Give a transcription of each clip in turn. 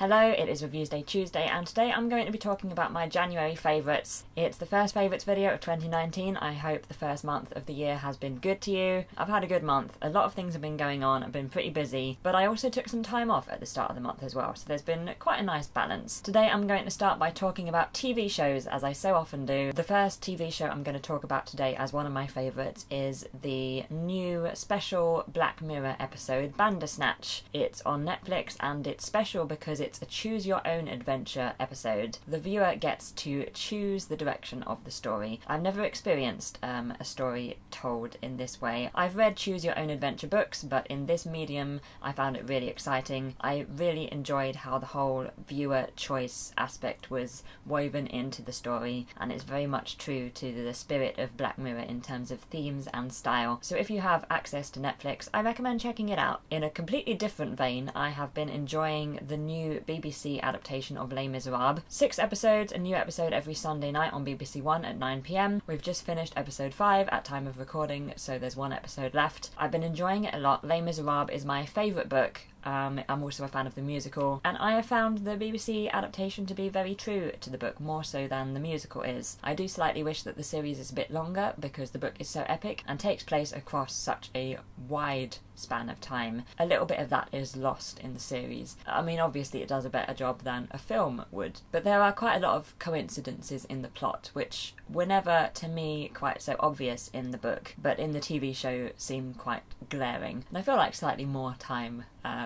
Hello, it is Reviews Day Tuesday, and today I'm going to be talking about my January favourites. It's the first favourites video of 2019. I hope the first month of the year has been good to you. I've had a good month. A lot of things have been going on. I've been pretty busy, but I also took some time off at the start of the month as well, so there's been quite a nice balance. Today I'm going to start by talking about TV shows, as I so often do. The first TV show I'm going to talk about today as one of my favourites is the new special Black Mirror episode, Bandersnatch. It's on Netflix and it's special because it's a choose-your-own-adventure episode. The viewer gets to choose the direction of the story. I've never experienced a story told in this way. I've read choose-your-own-adventure books, but in this medium I found it really exciting. I really enjoyed how the whole viewer choice aspect was woven into the story, and it's very much true to the spirit of Black Mirror in terms of themes and style. So if you have access to Netflix, I recommend checking it out. In a completely different vein, I have been enjoying the new BBC adaptation of Les Miserables. 6 episodes, a new episode every Sunday night on BBC One at 9 PM. We've just finished episode 5 at time of recording, so there's one episode left. I've been enjoying it a lot. Les Miserables is my favourite book. I'm also a fan of the musical, and I have found the BBC adaptation to be very true to the book, more so than the musical is. I do slightly wish that the series is a bit longer because the book is so epic and takes place across such a wide span of time. A little bit of that is lost in the series. I mean, obviously it does a better job than a film would, but there are quite a lot of coincidences in the plot which were never, to me, quite so obvious in the book, but in the TV show seem quite glaring. And I feel like slightly more time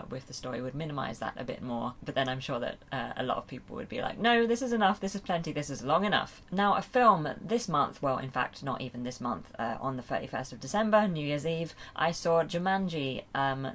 with the story would minimise that a bit more, but then I'm sure that a lot of people would be like, no, this is enough, this is plenty, this is long enough. Now, a film this month, well, in fact, not even this month, on the 31st of December, New Year's Eve, I saw Jumanji,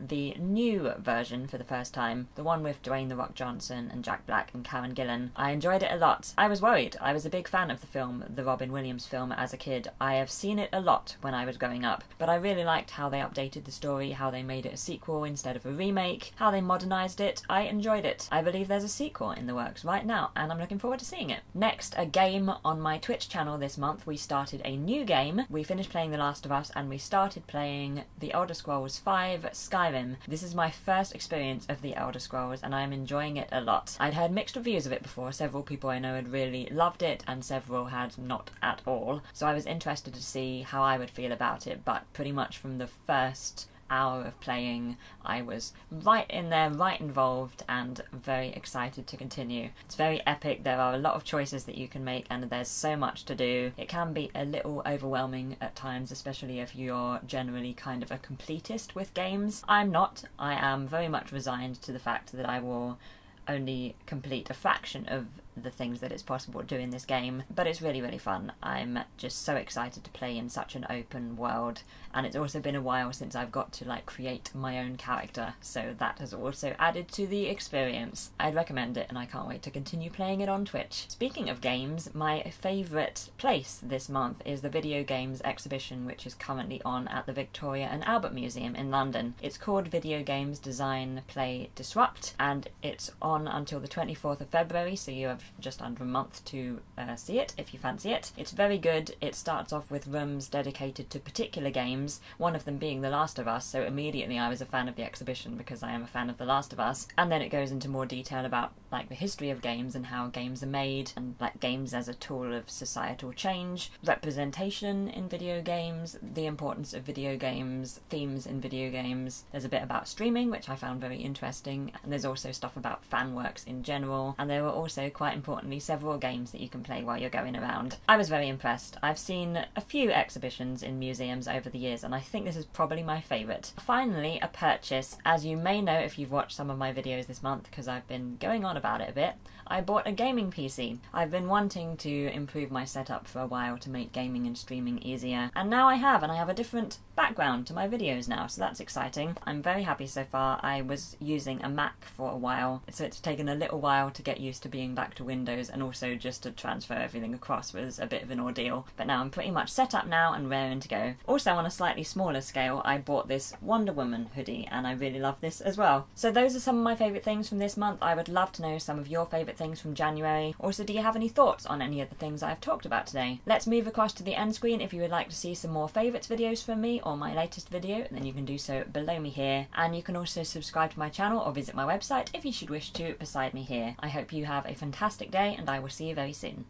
the new version for the first time, the one with Dwayne "The Rock" Johnson and Jack Black and Karen Gillan. I enjoyed it a lot. I was worried. I was a big fan of the film, the Robin Williams film, as a kid. I have seen it a lot when I was growing up, but I really liked how they updated the story, how they made it a sequel instead of a remake, how they modernised it. I enjoyed it. I believe there's a sequel in the works right now, and I'm looking forward to seeing it. Next, a game on my Twitch channel this month. We started a new game. We finished playing The Last of Us, and we started playing The Elder Scrolls V Skyrim. This is my first experience of The Elder Scrolls, and I'm enjoying it a lot. I'd heard mixed reviews of it before. Several people I know had really loved it, and several had not at all. So I was interested to see how I would feel about it, but pretty much from the first hour of playing, I was right in there, right involved, and very excited to continue. It's very epic. There are a lot of choices that you can make, and there's so much to do. It can be a little overwhelming at times, especially if you're generally kind of a completist with games. I'm not. I am very much resigned to the fact that I will only complete a fraction of the things that it's possible to do in this game, but it's really, really fun. I'm just so excited to play in such an open world, and it's also been a while since I've got to create my own character, so that has also added to the experience. I'd recommend it, and I can't wait to continue playing it on Twitch. Speaking of games, my favourite place this month is the Videogames exhibition, which is currently on at the Victoria and Albert Museum in London. It's called Videogames Design, Play, Disrupt, and it's on until the 24th of February, so you have just under a month to see it if you fancy it. It's very good. It starts off with rooms dedicated to particular games, one of them being The Last of Us, so immediately I was a fan of the exhibition because I am a fan of The Last of Us, and then it goes into more detail about the history of games and how games are made, and games as a tool of societal change, representation in video games, the importance of video games, themes in video games. There's a bit about streaming, which I found very interesting, and there's also stuff about fan works in general, and there were also, quite importantly, several games that you can play while you're going around. I was very impressed. I've seen a few exhibitions in museums over the years, and I think this is probably my favourite. Finally, a purchase. As you may know if you've watched some of my videos this month, because I've been going on about it a bit, I bought a gaming PC. I've been wanting to improve my setup for a while to make gaming and streaming easier, and now I have, and I have a different background to my videos now, so that's exciting. I'm very happy so far. I was using a Mac for a while, so it's taken a little while to get used to being back to Windows, and also just to transfer everything across was a bit of an ordeal, but now I'm pretty much set up now and raring to go. Also, on a slightly smaller scale, I bought this Wonder Woman hoodie, and I really love this as well. So those are some of my favourite things from this month. I would love to know some of your favourite things from January. Also, do you have any thoughts on any of the things I've talked about today? Let's move across to the end screen if you would like to see some more favourites videos from me, or on my latest video, then you can do so below me here, and you can also subscribe to my channel or visit my website if you should wish to beside me here. I hope you have a fantastic day, and I will see you very soon.